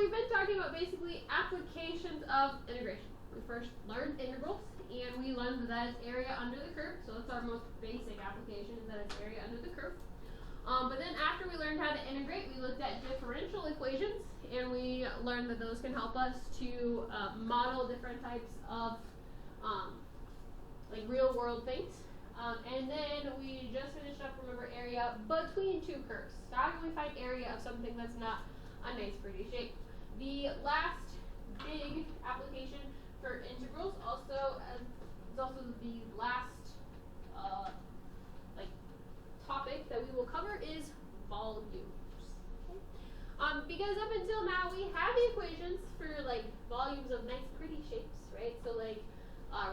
we've been talking about basically applications of integration. We first learned integrals, and we learned that it's area under the curve. So that's our most basic application, is that it's area under the curve. But then after we learned how to integrate, we looked at differential equations, and we learned that those can help us to model different types of like real world things. And then we just finished up, remember, area between two curves. So how can we find area of something that's not a nice pretty shape? The last big application for integrals also is also the last like topic that we will cover is volumes. Okay? Because up until now we have the equations for like volumes of nice pretty shapes, right? So like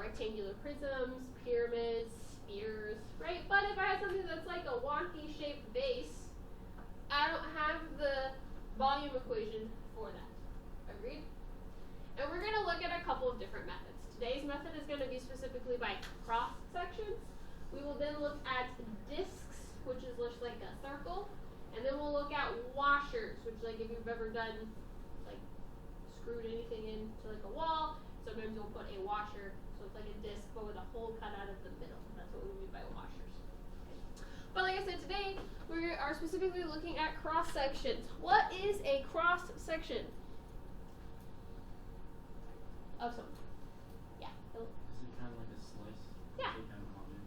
rectangular prisms, pyramids, spheres, right? But if I have something that's like a wonky shaped base, I don't have the volume equation for that. Agreed? And we're going to look at a couple of different methods. Today's method is going to be specifically by cross sections. We will then look at discs, which is just like a circle, and then we'll look at washers, which like if you've ever done like screwed anything into like a wall, sometimes you'll put a washer, so it's like a disc but with a hole cut out of the middle. That's what we mean by washers. Okay. But like I said, today we are specifically looking at cross sections. What is a cross section of something? Yeah. Is it kind of like a slice? Yeah. Kind of object?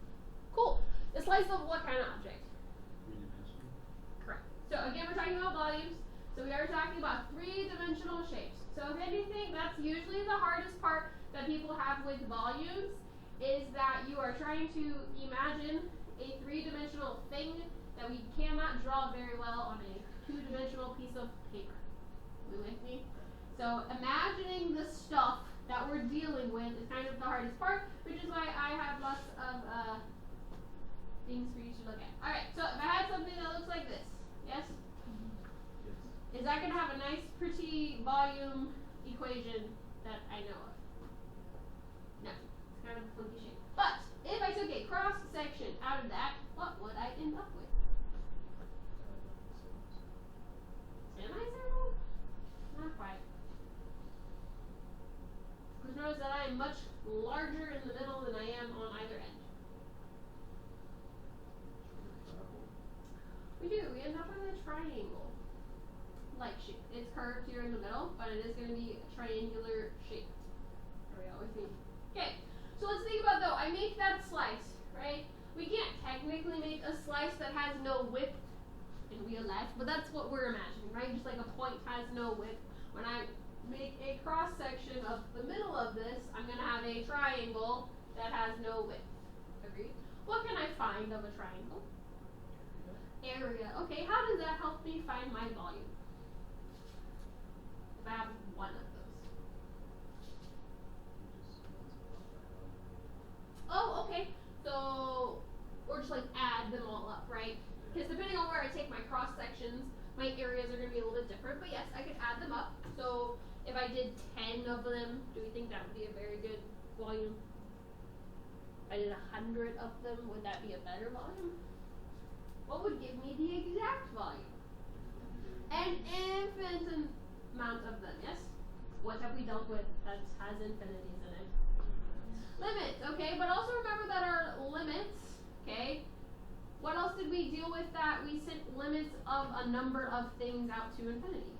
Cool. A slice of what kind of object? Three-dimensional. Correct. So again, we're talking about volumes. So we are talking about three-dimensional shapes. So if anything, that's usually the hardest part that people have with volumes, is that you are trying to imagine a three-dimensional thing that we cannot draw very well on a two-dimensional piece of paper. You with me? So imagining the stuff that we're dealing with is kind of the hardest part, which is why I have lots of things for you to look at. Alright, so if I had something that looks like this, yes? Yes. Is that going to have a nice, pretty volume equation that I know of? No. It's kind of a funky shape. But, if I took a cross section out of that, what would I end up with? Semicircle? Not quite. Because notice that I am much larger in the middle than I am on either end. We do. We end up with a triangle-like shape. It's curved here in the middle, but it is going to be a triangular shape. Are we all with me? Okay. So let's think about though. I make that slice, right? We can't technically make a slice that has no width in real life, but that's what we're imagining, right? Just like a point has no width. When I make a cross section of the middle of this, I'm going to have a triangle that has no width. Agreed? What can I find of a triangle? Area. Okay, how does that help me find my volume? If I have one of those. Oh, okay. So, or just like add them all up, right? Because depending on where I take my cross sections, my areas are going to be a little bit different. But yes, I could add them up. So, if I did 10 of them, do we think that would be a very good volume? If I did 100 of them, would that be a better volume? What would give me the exact volume? An infinite amount of them, yes? What have we dealt with that has infinities in it? Limits, okay, but also remember that our limits, okay, what else did we deal with that we sent limits of a number of things out to infinity?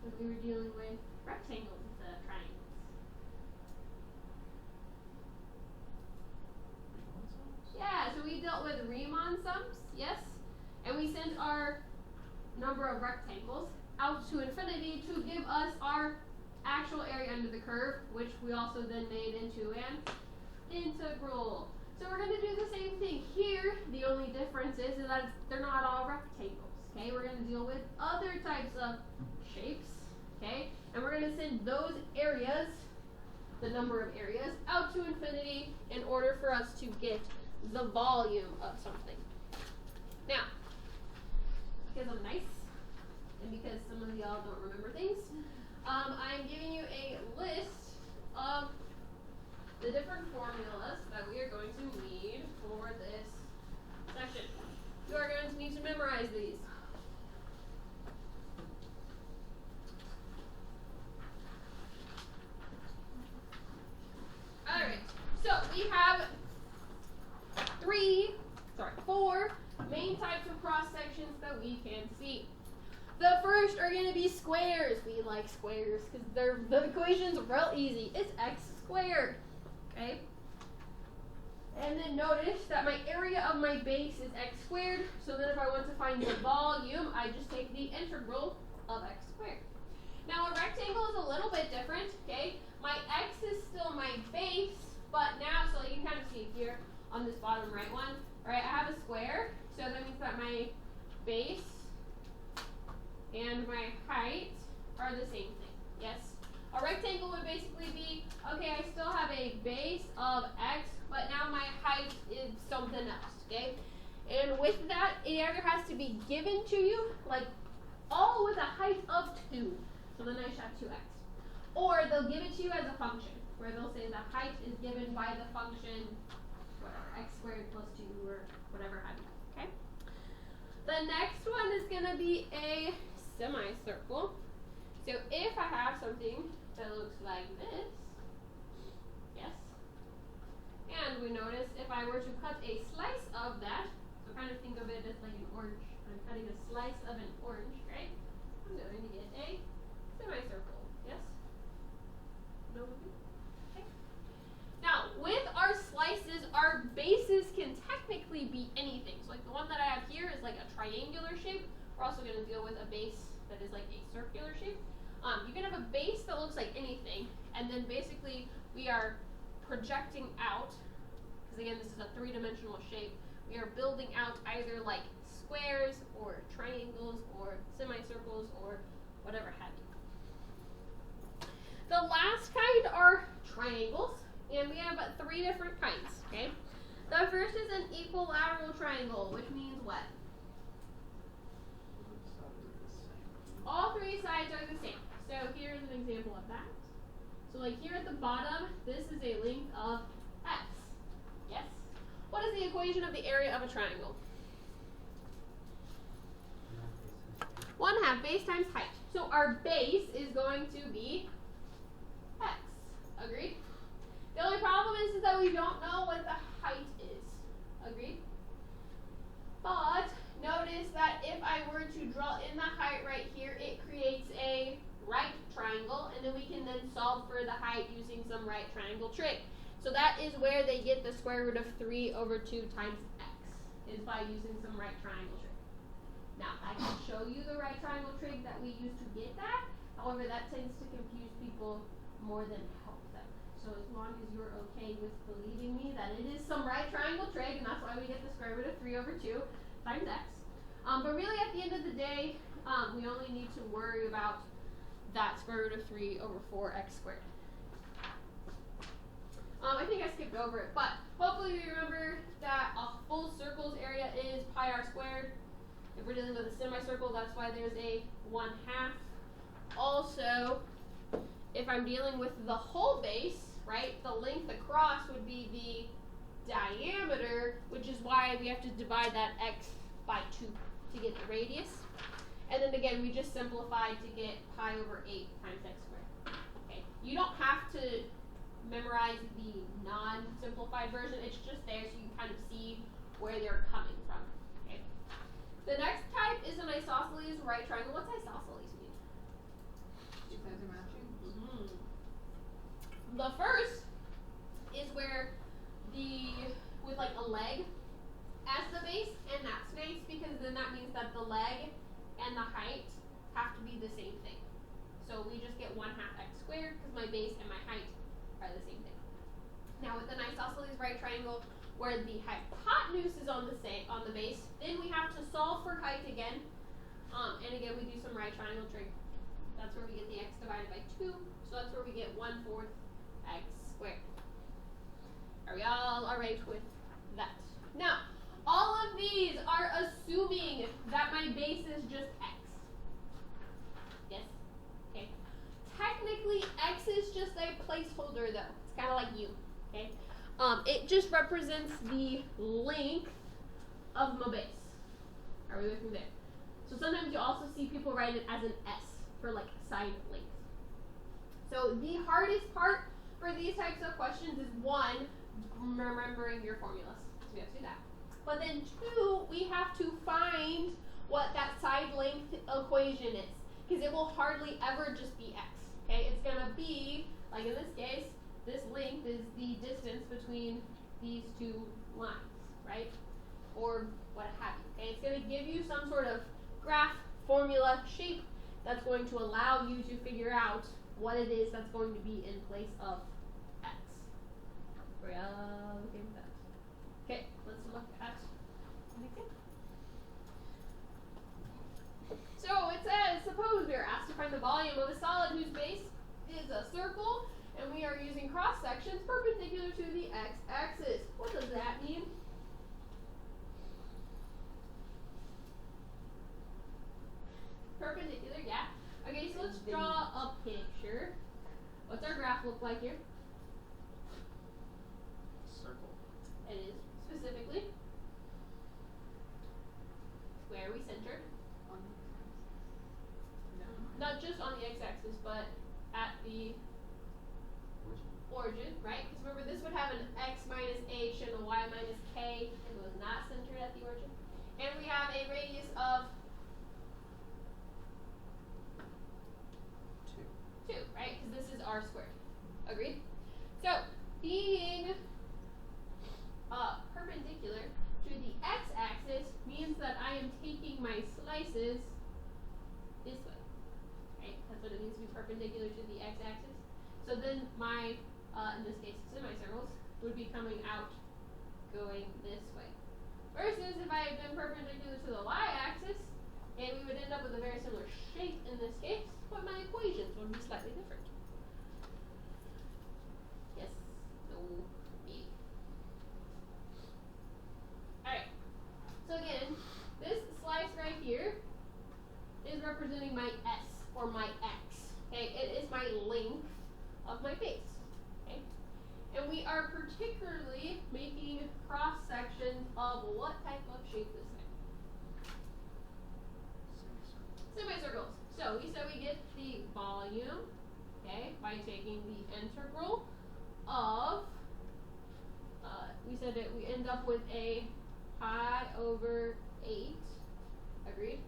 Because we were dealing with rectangles instead of triangles. Yeah, so we dealt with Riemann sums, yes? And we sent our number of rectangles out to infinity to give us our actual area under the curve, which we also then made into an integral. So we're going to do the same thing here. The only difference is that they're not all rectangles, okay? We're going to deal with other types of shapes, okay? And we're going to send those areas, the number of areas, out to infinity in order for us to get the volume of something. Now, because I'm nice, and because some of y'all don't remember things, I'm giving you a list of the different formulas that we are going to need for this section. You are going to need to memorize these. sections that we can see. The first are going to be squares. We like squares because the equation's real easy. It's x squared. Okay? And then notice that my area of my base is x squared. So then if I want to find the volume, I just take the integral of x squared. Now a rectangle is a little bit different. Okay? My x is still my base, but now, so you can kind of see here on this bottom right one, right? I have a square, so that means that my base and my height are the same thing. Yes? A rectangle would basically be, okay, I still have a base of x, but now my height is something else, okay? And with that, it either has to be given to you, like all with a height of 2. So then I should have 2x. Or they'll give it to you as a function, where they'll say the height is given by the function, whatever, x squared plus 2 or whatever have you, okay? The next one is going to be a semicircle. So if I have something that looks like this, yes, and we notice if I were to cut a slice of that, so kind of think of it as like an orange. I'm cutting a slice of an orange, right? I'm going to get a semicircle, yes? No? Okay. Now, with our slices, our bases can technically be anything. So like the one that I have here is like a triangular shape. We're also going to deal with a base that is like a circular shape. You can have a base that looks like anything, and then basically we are projecting out, because again this is a three-dimensional shape, we are building out either like squares or triangles or semicircles or whatever have you. The last kind are triangles, and we have 3 different kinds, okay? The first is an equilateral triangle, which means what? All 3 sides are the same. So here's an example of that. So like here at the bottom, this is a length of x. Yes? What is the equation of the area of a triangle? 1/2 base times height. So our base is going to be x. Agreed? The only problem is that we don't know what the height is. Agreed? But notice that if I were to draw in the height right here, it creates a right triangle, and then we can then solve for the height using some right triangle trig. So that is where they get the square root of 3 over 2 times x, is by using some right triangle trig. Now, I can show you the right triangle trig that we use to get that. However, that tends to confuse people more than help them. So as long as you're okay with believing me that it is some right triangle trig, and that's why we get the square root of 3 over 2 times x. But really, at the end of the day, we only need to worry about that square root of 3 over 4x squared. I think I skipped over it, but hopefully you remember that a full circle's area is pi r squared. If we're dealing with a semicircle, that's why there's a 1/2. Also, if I'm dealing with the whole base, right, the length across would be the diameter, which is why we have to divide that x by 2 to get the radius. And then again, we just simplified to get pi over 8 times x squared. Okay, you don't have to memorize the non-simplified version. It's just there so you can kind of see where they're coming from. Okay. The next type is an isosceles right triangle. What's isosceles mean? Two sides are matching. The first is where with like a leg as the base, and that's nice because then that means that the leg and the height have to be the same thing. So we just get 1/2 x squared because my base and my height are the same thing. Now with an isosceles right triangle where the hypotenuse is on the base, then we have to solve for height again. And again we do some right triangle trig. That's where we get the x divided by 2. So that's where we get 1/4 x squared. Are we all alright with that? Now, all of these are assuming that my base is just x. Yes? Okay. Technically, x is just a placeholder though. It's kind of like u. Okay? It just represents the length of my base. Are we with me there? So sometimes you also see people write it as an s for like side length. So the hardest part for these types of questions is 1, remembering your formulas. So we have to do that. But then 2, we have to find what that side length equation is, because it will hardly ever just be x. Okay, it's gonna be, like in this case, this length is the distance between these two lines, right? Or what have you. Okay, it's gonna give you some sort of graph, formula, shape that's going to allow you to figure out what it is that's going to be in place of x. We're okay with that. Okay, let's look at an example. So it says, suppose we are asked to find the volume of a solid whose base is a circle, and we are using cross sections perpendicular to the x-axis. What does that mean? Perpendicular, yeah. Okay, so let's draw a picture. What's our graph look like here? Circle. It is specifically where we centered. On the no. Not just on the x-axis, but at the origin, right? Because remember, this would have an x minus h and a y minus k, and it was not centered at the origin. And we have a radius of 2, right? Because this is r squared. Agreed? So, being perpendicular to the x-axis means that I am taking my slices this way, right? That's what it means to be perpendicular to the x-axis. So then my, in this case, semicircles would be coming out going this way. Versus if I had been perpendicular to the y-axis, and we would end up with a very similar shape in this case, but my equations would be slightly different. Yes? No? Me? Alright. So again, this slice right here is representing my S, or my X. Okay? It is my length of my base. Okay? And we are particularly making cross sections of what type of shape this thing? Semicircles. So we said we get the volume, okay, by taking the integral of, we said that we end up with a pi over 8, agreed,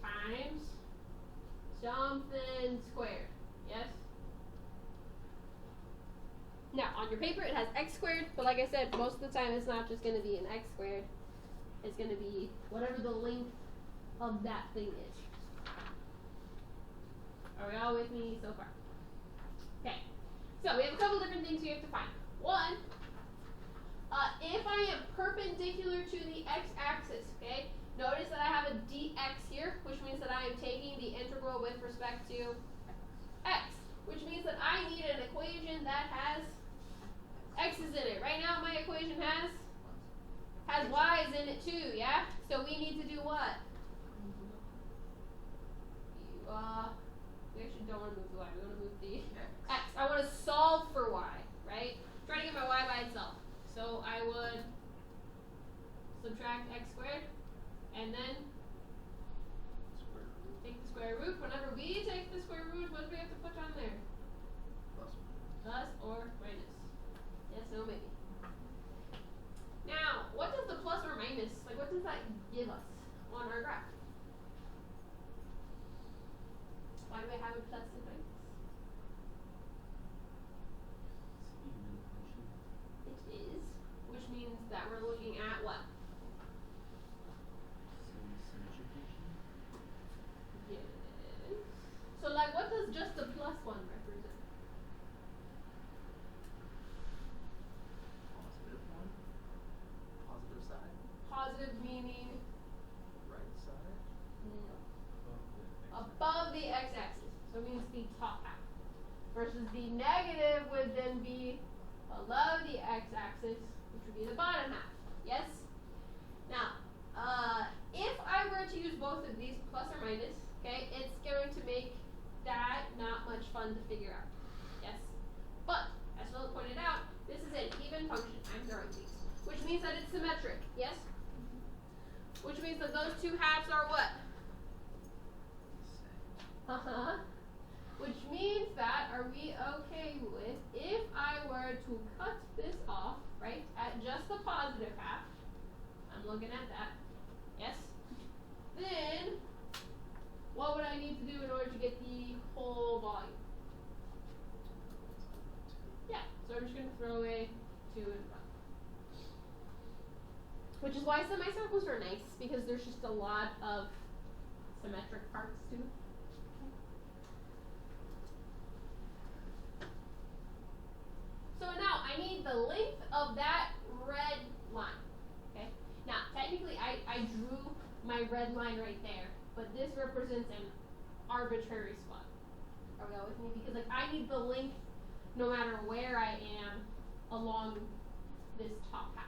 times something squared, yes? Now, on your paper it has x squared, but like I said, most of the time it's not just going to be an x squared. It's going to be whatever the length of that thing is. Are we all with me so far? Okay. So we have a couple different things we have to find. One, if I am perpendicular to the x-axis, okay, notice that I have a dx here, which means that I am taking the integral with respect to x, which means that I need an equation that has x's in it. Right now my equation has y's in it too, yeah? So we need to do what? We actually don't want to move the y, we want to move the x. I want to solve for y, right? Try to get my y by itself. So I would subtract x squared, and then take the square root. Whenever we take the square root, what do we have to put on there? Plus or minus. Yes, no, maybe. Now, what does the plus or minus, like what does that give us on our graph? Why do I have a plus and minus? It is, which means that we're looking at what? Yes. So like what does just the plus one represent? Positive one. Positive side. Positive meaning Right side. no. Above the x-axis. So it means the top half. Versus the negative would then be below the x-axis, which would be the bottom half. Yes? Now, if I were to use both of these, plus or minus, okay, it's going to make that not much fun to figure out. Yes? But, as Philip pointed out, this is an even function. I'm throwing these. Which means that it's symmetric. Yes? Which means that those two halves are what? Uh-huh. Which means that, are we okay with, if I were to cut this off, right, at just the positive half, I'm looking at that, yes? why semicircles are nice, because there's just a lot of symmetric parts to it. So now I need the length of that red line. Okay? Now technically I drew my red line right there, but this represents an arbitrary spot. Are we all with me? Because like I need the length no matter where I am along this top half.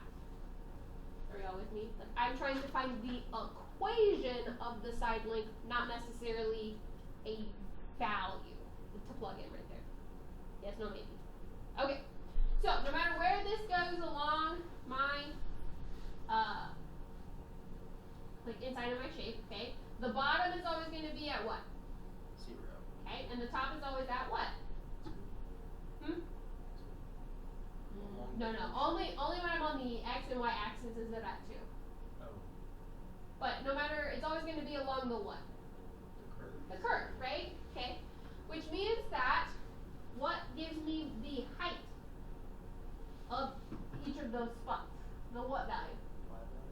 Are you all with me? Like I'm trying to find the equation of the side length, not necessarily a value to plug in right there. Yes, no, maybe. Okay. So no matter where this goes along my like inside of my shape, okay, the bottom is always going to be at what? 0. Okay, and the top is always at what? No, only when I'm on the x and y axis is it at 2. Oh, But no matter, it's always going to be along the what? the curve. The curve, right? Okay, which means that what gives me the height of each of those spots? The what value?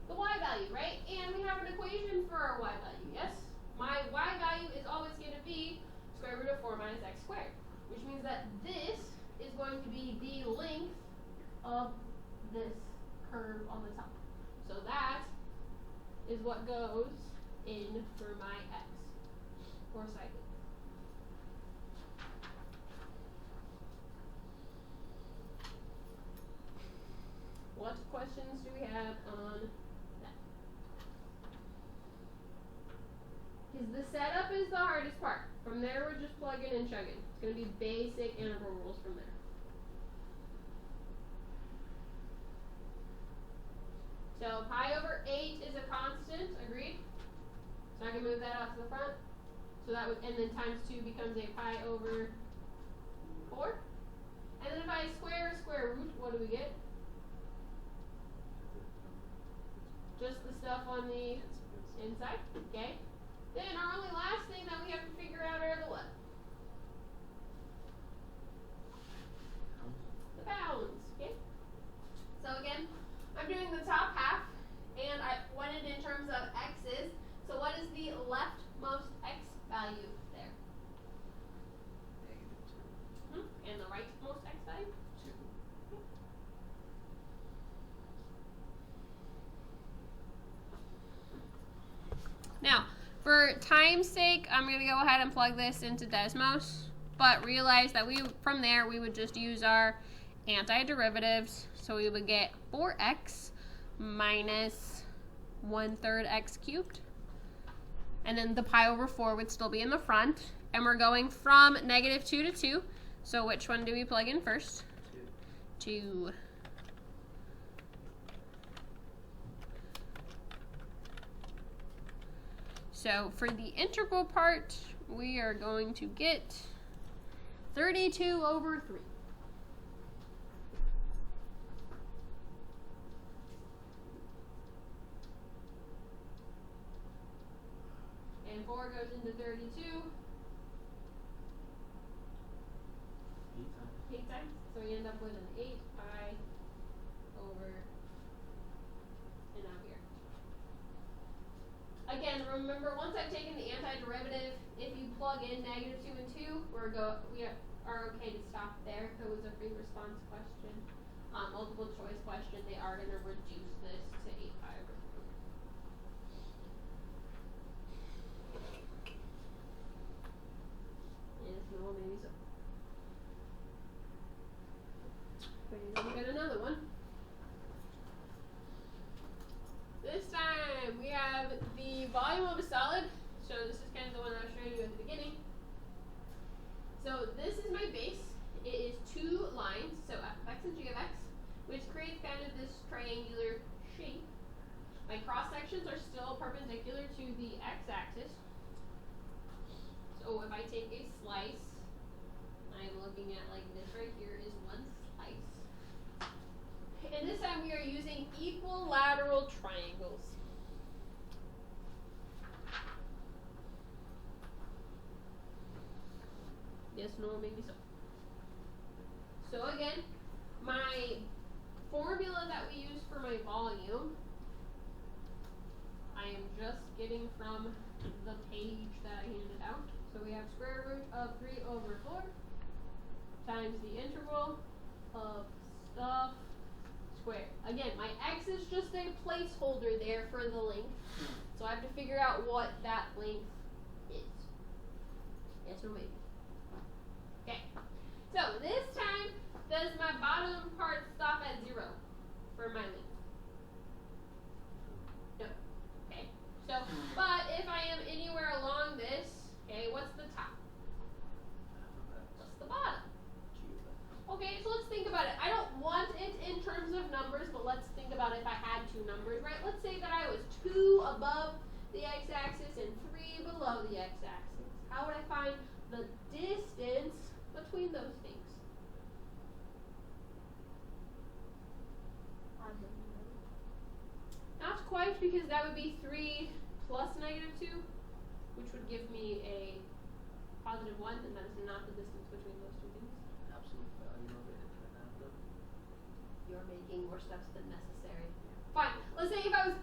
The y value, right? And we have an equation for our y value, yes? My y value is always going to be square root of 4 minus x squared, which means that this is going to be the length of this curve on the top. So that is what goes in for my x, or side length. What questions do we have on that? Because the setup is the hardest part. From there, we're just plugging and chugging. It's going to be basic integral rules from there. So pi over 8 is a constant, agreed? So I can move that out to the front. So that would, and then times 2 becomes a pi over 4. And then if I square square root, what do we get? Just the stuff on the inside, okay? Then our only last thing that we have to figure out are the what? The bounds, okay? So again, I'm doing the top half, and I want it in terms of x's. So what is the leftmost x value there? -2. And the rightmost x value? 2. Now, for time's sake, I'm going to go ahead and plug this into Desmos, but realize that from there we would just use our antiderivatives. So we would get 4x minus 1/3 x cubed. And then the pi over 4 would still be in the front. And we're going from -2 to 2. So which one do we plug in first? 2. So for the integral part, we are going to get 32 over 3. And 4 goes into 32. 8 times. So we end up with an 8 pi over, and now here. Again, remember, once I've taken the antiderivative, if you plug in -2 and 2, we are okay to stop there. If it was a free response question, multiple choice question, they are going to reduce this to 8 pi over 3. Yes, no, maybe so. Then we got another one. This time we have the volume of a solid. So this is kind of the one I was showing you at the beginning. So this is my base. It is 2 lines, so f of x and g of x, which creates kind of this triangular shape. My cross sections are still perpendicular to the x-axis. So if I take a slice, I'm looking at like this right here is one slice. And this time we are using equilateral triangles. Yes, no, maybe so. So again, my formula that we use for my volume just getting from the page that I handed out. So we have square root of 3 over 4 times the integral of stuff squared. Again, my x is just a placeholder there for the length. So I have to figure out what that length is. Yes or maybe. Okay. So this time, does my bottom part stop at 0 for my length? No. Okay. So, but if I am anywhere along this, okay, what's the top? What's the bottom? Okay, so let's think about it. I don't want it in terms of numbers, but let's think about if I had two numbers, right? Let's say that I was 2 above the x-axis and 3 below the x-axis. How would I find the distance between those things? Not quite, because that would be 3 plus -2, which would give me a +1, and that is not the distance between those two things. Absolute value of it right now, though. You're making more steps than necessary. Fine. Let's say if I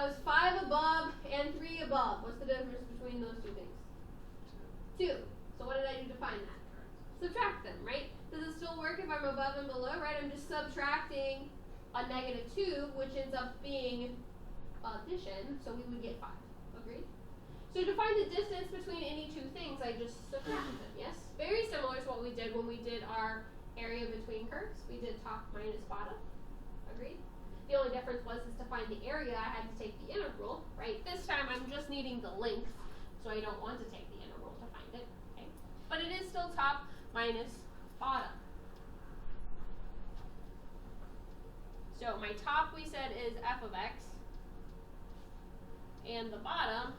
was 5 above and 3 above. What's the difference between those two things? 2. So what did I do to find that? Subtract them, right? Does it still work if I'm above and below, right? I'm just subtracting a -2, which ends up being addition, so we would get 5. Agreed? So to find the distance between any two things, I just subtract them, yes? Very similar to what we did when we did our area between curves. We did top minus bottom. Agreed? The only difference was is to find the area, I had to take the integral, right? This time I'm just needing the length, so I don't want to take the integral to find it, okay? But it is still top minus bottom. So my top, we said, is f of x, and the bottom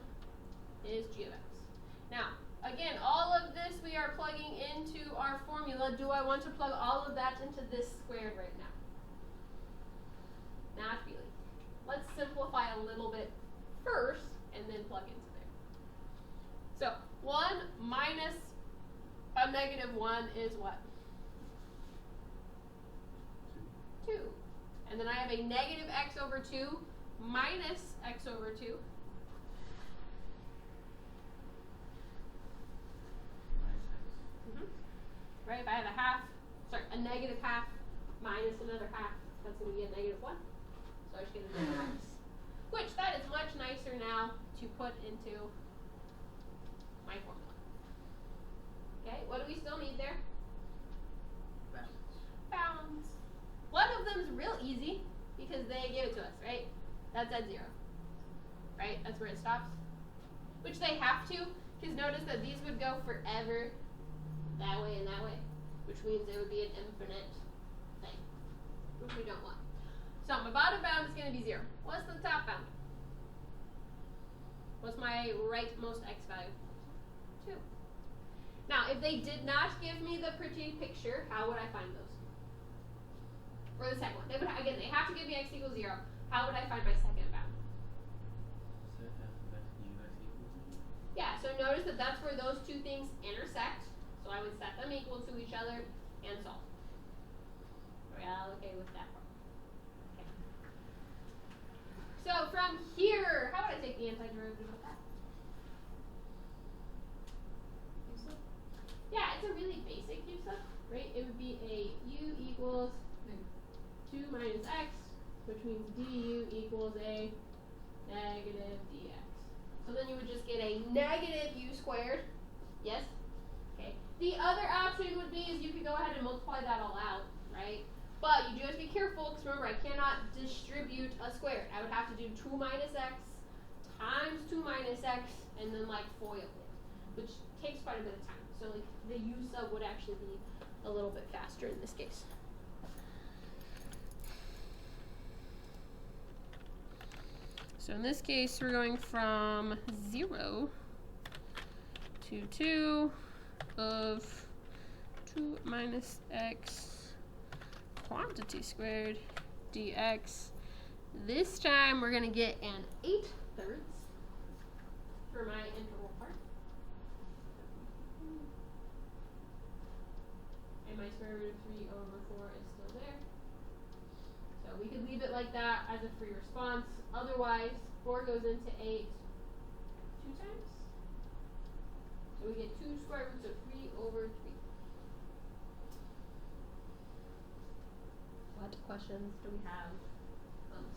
is g of x. Now, again, all of this we are plugging into our formula. Do I want to plug all of that into this squared right now? Not really. Let's simplify a little bit first, and then plug into there. So, 1 minus a -1 is what? 2. And then I have a negative x over 2 minus x over 2. Right, if I have a negative half minus another half, that's going to be a -1. So I just get a negative x. Which, that is much nicer now to put into my formula. Okay, what do we still need there? Bounds. One of them is real easy because they give it to us, right? That's at 0. Right? That's where it stops. Which they have to, because notice that these would go forever that way and that way, which means it would be an infinite thing, which we don't want. So my bottom bound is going to be 0. What's the top bound? What's my rightmost x value? 2. Now, if they did not give me the pretty picture, how would I find those? Or the second one? They would again, they have to give me x equals 0. How would I find my second bound? Yeah, so notice that that's where those two things intersect. So I would set them equal to each other and solve. Are we all okay with that part? Okay. So from here, how would I take the antiderivative of that? Use of? Yeah, it's a really basic use of, right? It would be a u equals 2 minus x, which means du equals a negative dx. So then you would just get a negative u squared. Yes? Okay. The other option would be is you could go ahead and multiply that all out, right? But you do have to be careful, because remember, I cannot distribute a squared. I would have to do 2 minus x times 2 minus x, and then like FOIL it, which takes quite a bit of time. So like the use of would actually be a little bit faster in this case. So in this case, we're going from 0 to 2 of 2 minus x quantity squared dx. This time we're going to get an 8/3 for my integral part. And my square root of 3 over 4 is still there. So we could leave it like that as a free response. Otherwise, 4 goes into 8 2 times. So we get 2 square roots of 3 over 3. What questions do we have on this?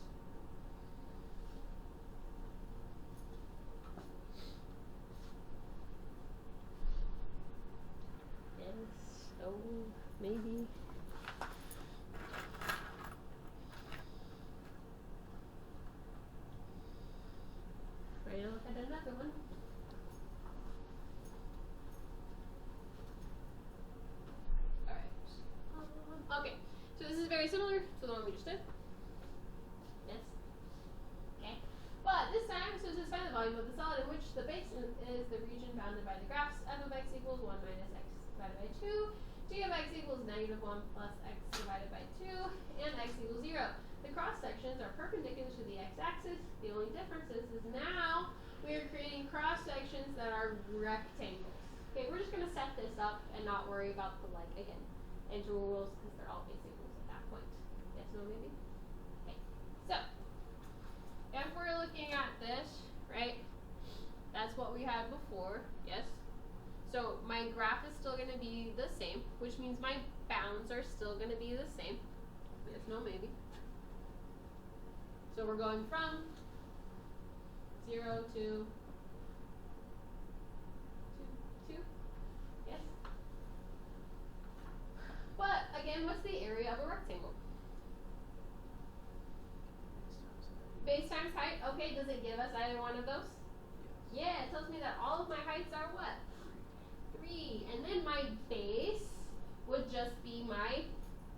Yes, no, maybe. Ready to look at another one? Alright. Okay, so this is very similar to the one we just did. Yes? Okay. But this time, so to find the volume of the solid in which the base is the region bounded by the graphs f of x equals 1 minus x divided by 2, g of x equals negative 1 plus x divided by 2, and x equals 0. The cross sections are perpendicular to the x-axis. The only difference is now we are creating cross sections that are rectangles. Okay, we're just going to set this up and not worry about the, like, again, integrals because they're all basicals at that point. Yes, no, maybe? Okay, so if we're looking at this, right, that's what we had before, yes? So my graph is still going to be the same, which means my bounds are still going to be the same. Yes, no, maybe? So we're going from 0 to 2, yes? But, again, what's the area of a rectangle? Base times height. Okay, does it give us either one of those? Yes. Yeah, it tells me that all of my heights are what? 3. And then my base would just be my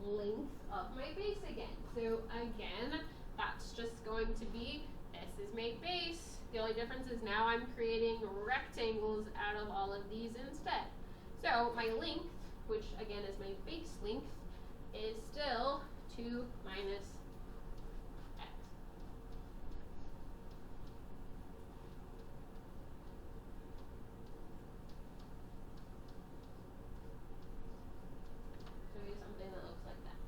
length of my base again. So again, that's just going to be, this is my base. The only difference is now I'm creating rectangles out of all of these instead. So my length, which again is my base length, is still 2 minus x. Show you something that looks like that.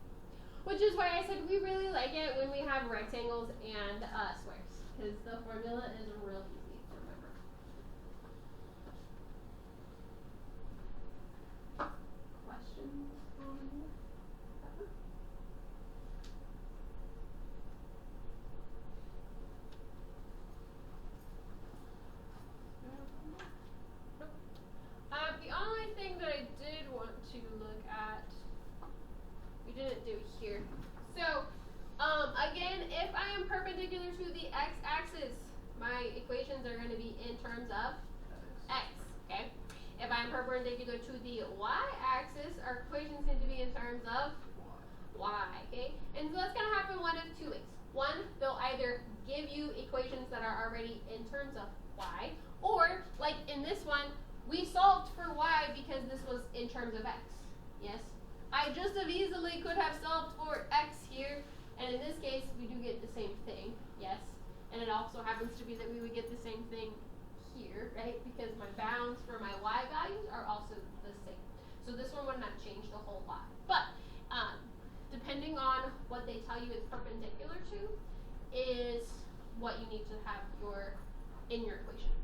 Which is why I said we really like it when we have rectangles and squares, because the formula is real easy to remember. Questions on that one? Nope. The only thing that I did want to look at, we didn't do here. So, again, if I am perpendicular to the x-axis, my equations are going to be in terms of x, okay? If I'm perpendicular to the y-axis, our equations need to be in terms of y, okay? And so that's going to happen one of 2 ways. One, they'll either give you equations that are already in terms of y, or, like in this one, we solved for y because this was in terms of x, yes? I just as easily could have solved for x here, and in this case, we do get the same thing, yes? And it also happens to be that we would get the same thing here, right? Because my bounds for my y values are also the same. So this one would not change a whole lot. But depending on what they tell you it's perpendicular to is what you need to have in your equation.